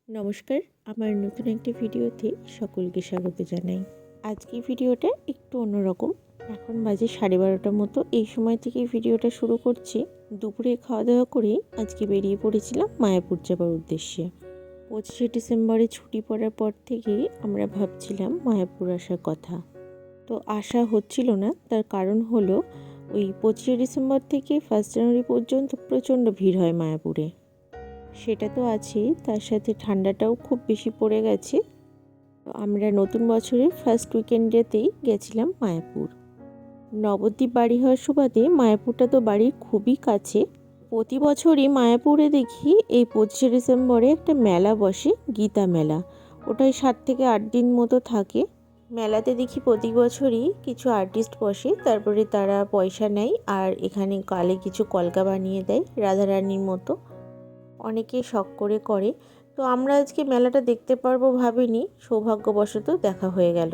নমস্কার, আমার নতুন একটি ভিডিওতে সকলকে স্বাগত জানাই। আজকের ভিডিওটা একটু অন্যরকম। এখন বাজে 12:30টার মতো। এই সময় থেকে ভিডিওটা শুরু করছি। দুপুরে খাওয়া দাওয়া করে আজকে বেরিয়ে পড়েছিলাম মায়াপুর যাবার উদ্দেশ্যে। 25শে ডিসেম্বরে ছুটি পড়ার পর থেকেই আমরা ভাবছিলাম মায়াপুর আসার কথা, তো আসা হচ্ছিল না। তার কারণ হলো ওই 25শে ডিসেম্বর থেকে 1 জানুয়ারি পর্যন্ত প্রচণ্ড ভিড় হয় মায়াপুরে। সেটা তো আছেই, তার সাথে ঠান্ডাটাও খুব বেশি পড়ে গেছে। তো আমরা নতুন বছরের ফার্স্ট উইকেন্ডেতেই গেছিলাম মায়াপুর। নবদ্বীপ বাড়ি হওয়ার সুবাদে মায়াপুরটা তো বাড়ির খুবই কাছে। প্রতি বছরই মায়াপুরে দেখি এই 25শে ডিসেম্বরে একটা মেলা বসে, গীতা মেলা। ওটাই 7 থেকে 8 দিন মতো থাকে। মেলাতে দেখি প্রতি বছরই কিছু আর্টিস্ট বসে, তারপরে তারা পয়সা নেয় আর এখানে কালে কিছু কলকা বানিয়ে দেয় রাধারানীর মতো। অনেকে শখ করে। তো আমরা আজকে মেলাটা দেখতে পারবো ভাবিনি, সৌভাগ্যবশত দেখা হয়ে গেল।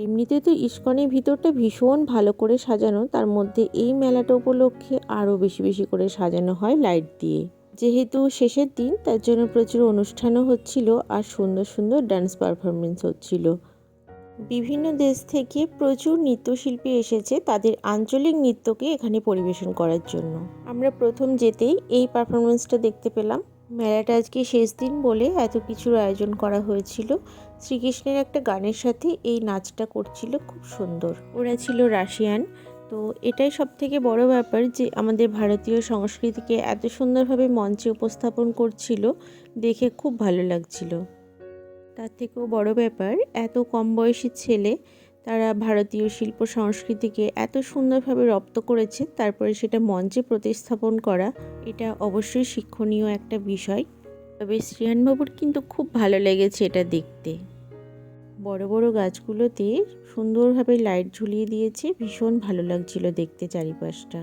এমনিতে তো ইস্কনের ভিতরটা ভীষণ ভালো করে সাজানো, তার মধ্যে এই মেলাটা উপলক্ষে আরও বেশি বেশি করে সাজানো হয় লাইট দিয়ে। যেহেতু শেষের দিন, তার জন্য প্রচুর অনুষ্ঠানও হচ্ছিল আর সুন্দর সুন্দর ডান্স পারফরমেন্স হচ্ছিল। বিভিন্ন দেশ থেকে প্রচুর নৃত্যশিল্পী এসেছে তাদের আঞ্চলিক নৃত্যকে এখানে পরিবেশন করার জন্য। আমরা প্রথম যেতেই এই পারফরমেন্সটা দেখতে পেলাম। মেলাটা আজকে শেষ দিন বলে এত কিছুর আয়োজন করা হয়েছিল। শ্রীকৃষ্ণের একটা গানের সাথে এই নাচটা করছিল, খুব সুন্দর। ওরা ছিল রাশিয়ান। তো এটাই সব থেকে বড় ব্যাপার যে আমাদের ভারতীয় সংস্কৃতিকে এত সুন্দরভাবে মঞ্চে উপস্থাপন করছিল, দেখে খুব ভালো লাগছিল। তার থেকেও বড় ব্যাপার, এত কম বয়সী ছেলে তারা ভারতীয় শিল্প সংস্কৃতিকে এত সুন্দরভাবে রপ্ত করেছে, তারপরে সেটা মঞ্চে প্রতিস্থাপন করা, এটা অবশ্যই শিক্ষণীয় একটা বিষয়। তবে শ্রীহানবাবুর কিন্তু খুব ভালো লেগেছে এটা দেখতে। বড় বড় গাছগুলোতে সুন্দরভাবে লাইট ঝুলিয়ে দিয়েছে, ভীষণ ভালো লাগছিল দেখতে চারিপাশটা।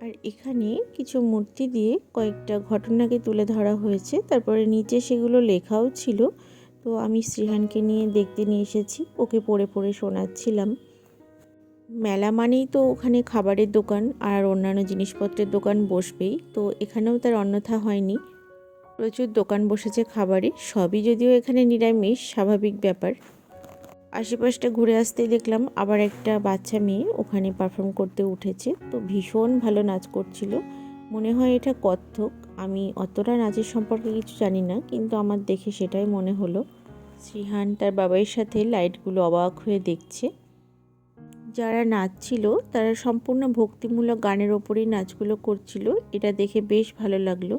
আর এখানে কিছু মূর্তি দিয়ে কয়েকটা ঘটনাকে তুলে ধরা হয়েছে, তারপরে নিচে সেগুলো লেখাও ছিল। তো আমি শ্রীহানকে নিয়ে দেখতে নিয়ে এসেছি, ওকে পড়ে পড়ে শোনাচ্ছিলাম। মেলা মানেই তো ওখানে খাবারের দোকান আর অন্যান্য জিনিসপত্রের দোকান বসবেই, তো এখানেও তার অন্যথা হয়নি। প্রচুর দোকান বসেছে খাবারের, সবই যদিও এখানে নিরামিষ, স্বাভাবিক ব্যাপার। আশেপাশটা ঘুরে আসতে দেখলাম আবার একটা বাচ্চা মেয়ে ওখানে পারফর্ম করতে উঠেছে, তো ভীষণ ভালো নাচ করছিল। মনে হয় এটা কত্থক। আমি অতটা নাচের সম্পর্কে কিছু জানি না, কিন্তু আমার দেখে সেটাই মনে হলো। শ্রীহান তার বাবাইয়ের সাথে লাইটগুলো অবাক হয়ে দেখছে। যারা নাচছিল তারা সম্পূর্ণ ভক্তিমূলক গানের ওপরেই নাচগুলো করছিল, এটা দেখে বেশ ভালো লাগলো।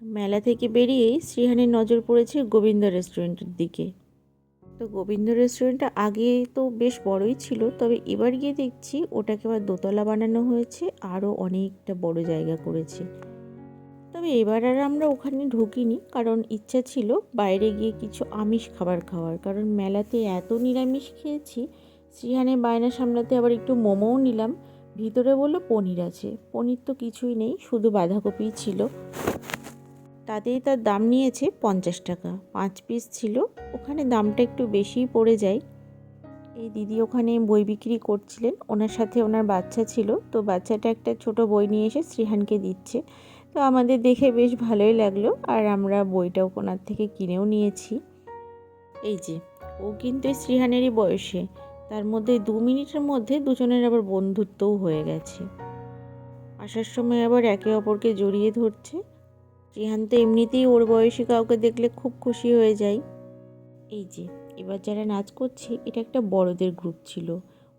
মেলা থেকে বেরিয়েই শ্রীহানের নজর পড়েছে গোবিন্দ রেস্টুরেন্টের দিকে। তো গোবিন্দ রেস্টুরেন্টটা আগে তো বেশ বড়ই ছিল, তবে এবার গিয়ে দেখছি ওটাকে আবার দোতলা বানানো হয়েছে, আরও অনেকটা বড় জায়গা করেছে। তবে এবার আর আমরা ওখানে ঢুকিনি, কারণ ইচ্ছা ছিল বাইরে গিয়ে কিছু আমিষ খাবার খাওয়ার, কারণ মেলাতে এত নিরামিষ খেয়েছি। শ্রীহানের বায়না সামলাতে আবার একটু মোমোও নিলাম। ভিতরে বললো পনির আছে, পনির তো কিছুই নেই, শুধু বাঁধাকপিই ছিল। তাতেই তার দাম নিয়েছে 50 টাকা, 5 পিস ছিল। ওখানে দামটা একটু বেশিই পড়ে যায়। এই দিদি ওখানে বই বিক্রি করছিলেন, ওনার সাথে ওনার বাচ্চা ছিল, তো বাচ্চাটা একটা ছোট বই নিয়ে এসে শ্রীহানকে দিচ্ছে। তো আমাদের দেখে বেশ ভালোই লাগলো, আর আমরা বইটাও ওনার থেকে কিনেও নিয়েছি। এই যে, ও কিন্তু শ্রীহানেরই বয়সে, তার মধ্যে 2 মিনিটের মধ্যে দুজনের আবার বন্ধুত্বও হয়ে গেছে। আসার সময় আবার একে অপরকে জড়িয়ে ধরছে। শ্রীহান তো এমনিতেই ওর বয়সী কাউকে দেখলে খুব খুশি হয়ে যায়। এই যে, এবার যারা নাচ করছে এটা একটা বড়দের গ্রুপ ছিল।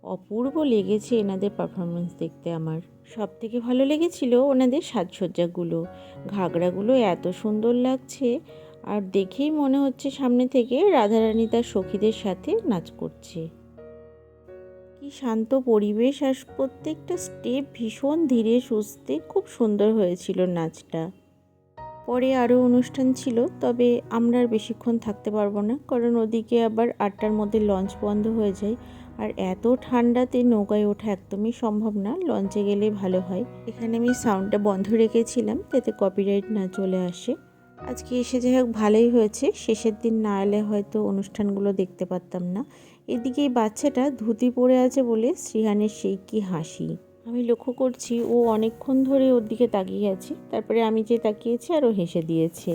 অপূর্ব লেগেছে এনাদের পারফরমেন্স দেখতে। আমার সব থেকে ভালো লেগেছিল ওনাদের সাজসজ্জাগুলো। ঘাগরাগুলো এত সুন্দর লাগছে, আর দেখেই মনে হচ্ছে সামনে থেকে রাধারানী তার সখীদের সাথে নাচ করছে। কি শান্ত পরিবেশ, আর প্রত্যেকটা স্টেপ ভীষণ ধীরে সুস্থে, খুব সুন্দর হয়েছিল নাচটা। পরে আরও অনুষ্ঠান ছিল, তবে আমরা আর বেশিক্ষণ থাকতে পারবো না, কারণ ওদিকে আবার 8টার মধ্যে লঞ্চ বন্ধ হয়ে যায়। আর এত ঠান্ডাতে নৌকায় ওঠা একদমই সম্ভব না, লঞ্চে গেলেই ভালো হয়। এখানে আমি সাউন্ডটা বন্ধ রেখেছিলাম যাতে কপিরাইট না চলে আসে। আজকে এসে যাই হোক ভালোই হয়েছে, শেষের দিন না এলে হয়তো অনুষ্ঠানগুলো দেখতে পারতাম না। এদিকে এই বাচ্চাটা ধুতি পরে আছে বলে শ্রীহানের সেই কি হাসি। আমি লক্ষ্য করছি ও অনেকক্ষণ ধরে ওর দিকে তাকিয়ে আছে, তারপরে আমি যে তাকিয়েছি আর ও হেসে দিয়েছে।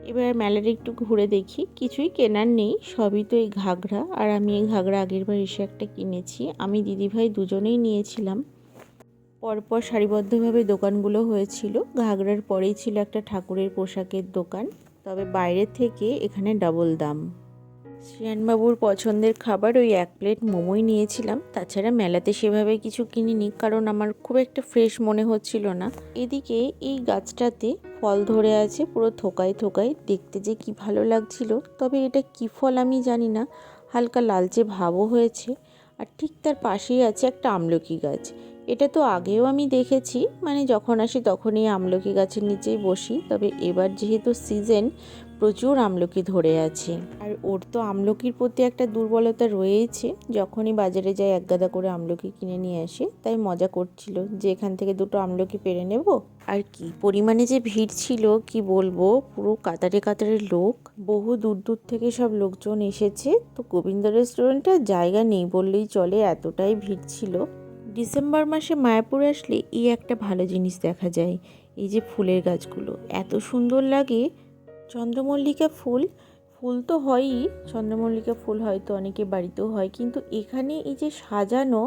এবার মেলাটা একটু ঘুরে দেখি, কিছুই কেনার নেই, সবই তো এই ঘাগরা। আর আমি এই ঘাগরা আগেরবার এসে একটা কিনেছি, আমি দিদিভাই দুজনেই নিয়েছিলাম। পরপর সারিবদ্ধভাবে দোকানগুলো হয়েছিল, ঘাগরার পরেই ছিল একটা ঠাকুরের পোশাকের দোকান, তবে বাইরের থেকে এখানে ডাবল দাম। শ্রিয়ানবাবুর পছন্দের খাবার ওই 1 প্লেট মোমোই নিয়েছিলাম, তাছাড়া মেলাতে সেভাবে কিছু কিনিনি, কারণ আমার খুব একটা ফ্রেশ মনে হচ্ছিল না। এদিকে এই গাছটাতে ফল ধরে আছে পুরো থোকায় থোকায়, দেখতে যে কি ভালো লাগছিল, তবে এটা কি ফল আমি জানি না, হালকা লালচে ভাবও হয়েছে। আর ঠিক তার পাশেই আছে একটা আমলকি গাছ। এটা তো আগেও আমি দেখেছি, মানে যখন আসি তখনই আমলকি গাছের নিচেই বসি, তবে এবার যেহেতু সিজন, প্রচুর আমলকি ধরে আছে। আর ওর তো আমলকির প্রতি একটা দুর্বলতা রয়েছে, যখনই বাজারে যায় এক গাদা করে আমলকি কিনে নিয়ে আসে, তাই মজা করছিল যে এখান থেকে 2টো আমলকি পেরে নেব। আর কি পরিমাণে যে ভিড় ছিল কি বলবো, পুরো কাতারে কাতারে লোক, বহু দূর দূর থেকে সব লোকজন এসেছে। তো গোবিন্দ রেস্টুরেন্টে জায়গা নেই বললেই চলে, এতটাই ভিড় ছিল। ডিসেম্বর মাসে মায়াপুর আসলে এই একটা ভালো জিনিস দেখা যায়, এই যে ফুলের গাছগুলো এত সুন্দর লাগে। চন্দ্রমল্লিকা ফুল, ফুল তো হয়ই, চন্দ্রমল্লিকা ফুল হয়তো অনেকে বাড়িতেও হয়, কিন্তু এখানে এই যে সাজানো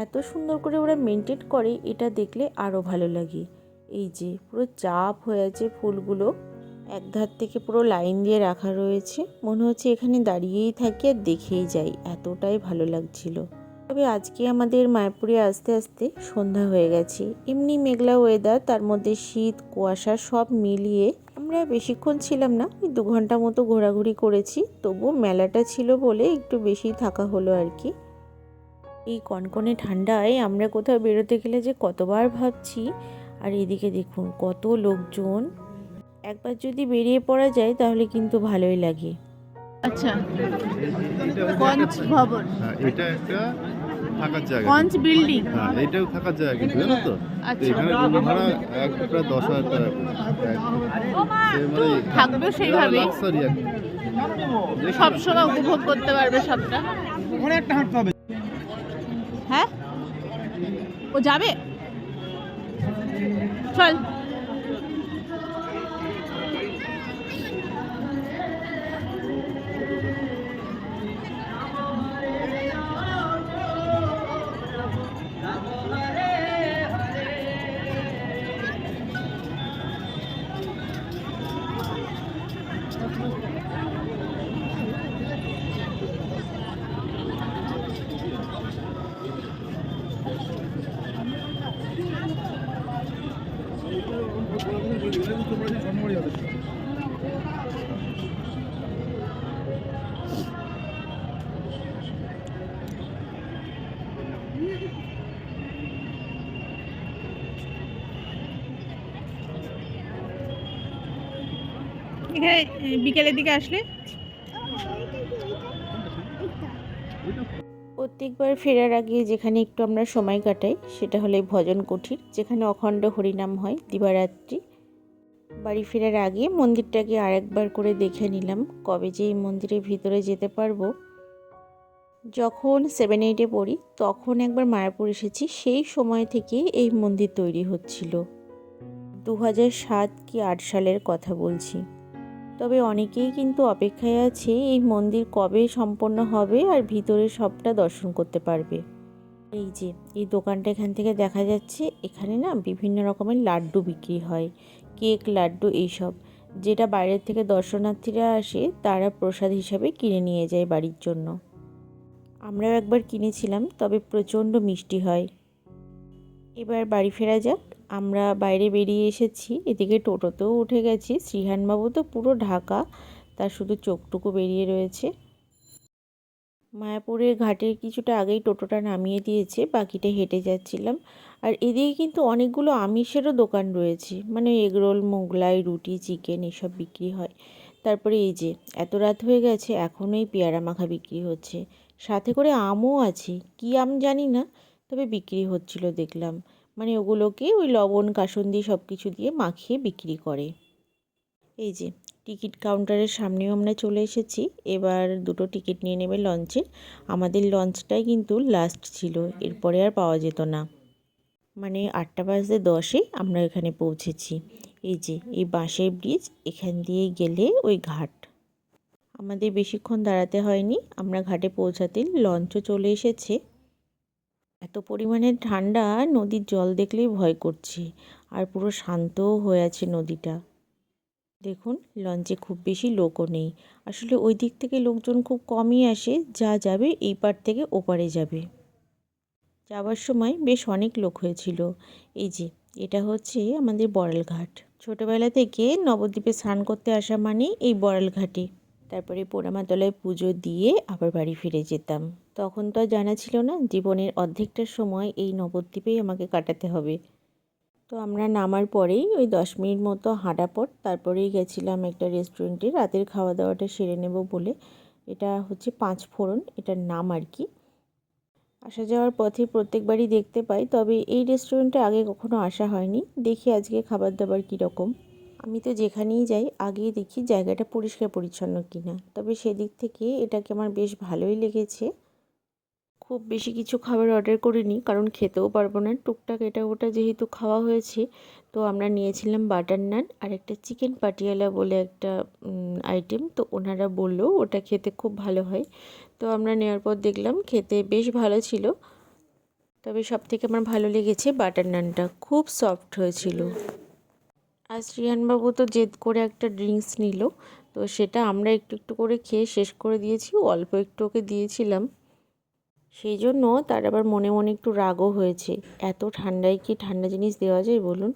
এত সুন্দর করে ওরা মেনটেন করে, এটা দেখলে আরও ভালো লাগে। এই যে পুরো চাপ হয়ে আছে ফুলগুলো, এক ধার থেকে পুরো লাইন দিয়ে রাখা রয়েছে, মনে হচ্ছে এখানে দাঁড়িয়েই থাকি আর দেখেই যাই, এতটাই ভালো লাগছিল। তবে আজকে আমাদের মায়াপুরে আসতে আসতে সন্ধ্যা হয়ে গেছে, এমনি মেঘলা ওয়েদার, তার মধ্যে শীত কুয়াশা সব মিলিয়ে আমরা বেশিক্ষণ ছিলাম না, ওই 2 ঘন্টা মতো ঘোরাঘুরি করেছি, তবুও মেলাটা ছিল বলে একটু বেশি থাকা হলো আর কি। এই কনকনে ঠান্ডায় আমরা কোথাও বেরোতে গেলে যে কতবার ভাবছি। আর এদিকে দেখুন কত লোকজন, একবার যদি বেরিয়ে পড়া যায় তাহলে কিন্তু ভালোই লাগে। আচ্ছা, কঞ্চ ভবন, এটা একটা থাকার জায়গা, কঞ্চ বিল্ডিং। হ্যাঁ এটাও থাকার জায়গা কিন্তু জানো তো। তো আচ্ছা, এখানে রুম ভাড়া প্রায় 10,000 টাকা করে। থাকবে সেইভাবে, লাক্সারি সবসময় উপভোগ করতে পারবে সবটা। অনেকটা হাঁটতে হবে। হ্যাঁ, ও যাবে, চল। এখানে বিকেলের দিকে আসলে প্রত্যেকবার ফেরার আগে যেখানে একটু আমরা সময় কাটাই সেটা হলো ভজন কুঠির, যেখানে অখণ্ড হরিনাম হয় দিবারাত্রি। বাড়ি ফেরার আগে মন্দিরটাকে আরেকবার করে দেখে নিলাম, কবে যে এই মন্দিরের ভিতরে যেতে পারবো। যখন 7-8-এ পড়ি তখন একবার মায়াপুর এসেছি, সেই সময় থেকে এই মন্দির তৈরি হচ্ছিল, 2007 কি 8 সালের কথা বলছি। তবে অনেকেই কিন্তু অপেক্ষায় আছে এই মন্দির কবে সম্পন্ন হবে আর ভিতরে সবটা দর্শন করতে পারবে। এই যে এই দোকানটা এখান থেকে দেখা যাচ্ছে, এখানে না বিভিন্ন রকমের লাড্ডু বিক্রি হয়, কেক লাড্ডু এইসব, যেটা বাইরের থেকে দর্শনার্থীরা আসে তারা প্রসাদ হিসাবে কিনে নিয়ে যায় বাড়ির জন্য। আমরাও একবার কিনেছিলাম, তবে প্রচণ্ড মিষ্টি হয়। এবার বাড়ি ফেরা যাক, আমরা বাইরে বেরিয়ে এসেছি, এদিকে টোটোতেও উঠে গেছি। শ্রীহানবাবু তো পুরো ঢাকা, তার শুধু চোখটুকু বেরিয়ে রয়েছে। মায়াপুরের ঘাটের কিছুটা আগেই টোটোটা নামিয়ে দিয়েছে, বাকিটা হেঁটে যাচ্ছিলাম। আর এদিকে কিন্তু অনেকগুলো আমিষেরও দোকান রয়েছে, মানে এগরোল, মোগলাই, রুটি, চিকেন এসব বিক্রি হয়। তারপরে এই যে এত রাত হয়ে গেছে এখনও এই পেয়ারা মাখা বিক্রি হচ্ছে, সাথে করে আমও আছে, কী আম জানি না, তবে বিক্রি হচ্ছিল দেখলাম। মানে ওগুলোকে ওই লবণ কাসুন্দি সব কিছু দিয়ে মাখিয়ে বিক্রি করে। এই যে টিকিট কাউন্টারের সামনেও আমরা চলে এসেছি, এবার 2টো টিকিট নিয়ে নেবে লঞ্চের। আমাদের লঞ্চটাই কিন্তু লাস্ট ছিল, এরপরে আর পাওয়া যেত না, মানে 8:10 আমরা এখানে পৌঁছেছি। এই যে এই বাঁশের ব্রিজ, এখান দিয়ে গেলে ওই ঘাট। আমাদের বেশিক্ষণ দাঁড়াতে হয়নি, আমরা ঘাটে পৌঁছাতে লঞ্চও চলে এসেছে। এত পরিমাণে ঠান্ডা, নদীর জল দেখলেই ভয় করছে। আর পুরো শান্তও হয়ে আছে নদীটা। দেখুন লঞ্চে খুব বেশি লোকও নেই। আসলে ওই দিক থেকে লোকজন খুব কমই আসে, যা যাবে এই পার থেকে ওপারে যাবে। যাওয়ার সময় বেশ অনেক লোক হয়েছিল। এই যে এটা হচ্ছে আমাদের বড়াল ঘাট। ছোটোবেলা থেকে নবদ্বীপে স্নান করতে আসা মানে এই বড়াল ঘাটে। তারপরে পোড়ামাতলায় পুজো দিয়ে আবার বাড়ি ফিরে যেতাম। তখন তো আর জানা ছিল না জীবনের অর্ধেকটা সময় এই নবদ্বীপেই আমাকে কাটাতে হবে। তো আমরা নামার পরেই ওই 10 মিনিট মতো হাঁটা পর তারপরেই গেছিলাম একটা রেস্টুরেন্টে রাতের খাওয়া দাওয়াটা সেরে নেব বলে। এটা হচ্ছে 5 ফোড়ন, এটার নাম আর কি। আসা যাওয়ার পথে প্রত্যেকবারই দেখতে পাই, তবে এই রেস্টুরেন্টে আগে কখনো আসা হয়নি। দেখি আজকে খাবার দাবার কীরকম। আমি তো যেখানেই যাই আগেই দেখি জায়গাটা পরিষ্কার পরিচ্ছন্ন কিনা, তবে সেদিক থেকে এটাকে আমার বেশ ভালোই লেগেছে। খুব বেশি কিছু খাবার অর্ডার করিনি, কারণ খেতেও পারবো না। টুকটাক এটা ওটা যেহেতু খাওয়া হয়েছে, তো আমরা নিয়েছিলাম বাটার নান আর একটা চিকেন পাটিয়ালা বলে একটা আইটেম। তো ওনারা বললো ওটা খেতে খুব ভালো হয়। তো আমরা নেওয়ার পর দেখলাম খেতে বেশ ভালো ছিল। তবে সব থেকে আমার ভালো লেগেছে বাটার নানটা, খুব সফট হয়েছিল। আর শ্রিয়ানবাবু তো জেদ করে একটা ড্রিঙ্কস নিল, তো সেটা আমরা একটু একটু করে খেয়ে শেষ করে দিয়েছি। অল্প একটু ওকে দিয়েছিলাম, সেই জন্য তার আবার মনে মনে একটু রাগও হয়েছে। এত ঠান্ডায় কি ঠান্ডা জিনিস দেওয়া যায় বলুন?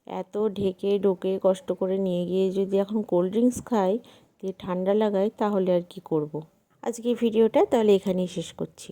এত ঢেকে ঢোকে কষ্ট করে নিয়ে গিয়ে যদি এখন কোল্ড ড্রিঙ্কস খাই, দিয়ে ঠান্ডা লাগায়, তাহলে আর কি করব। আজকে ভিডিওটা তাহলে এখানেই শেষ করছি।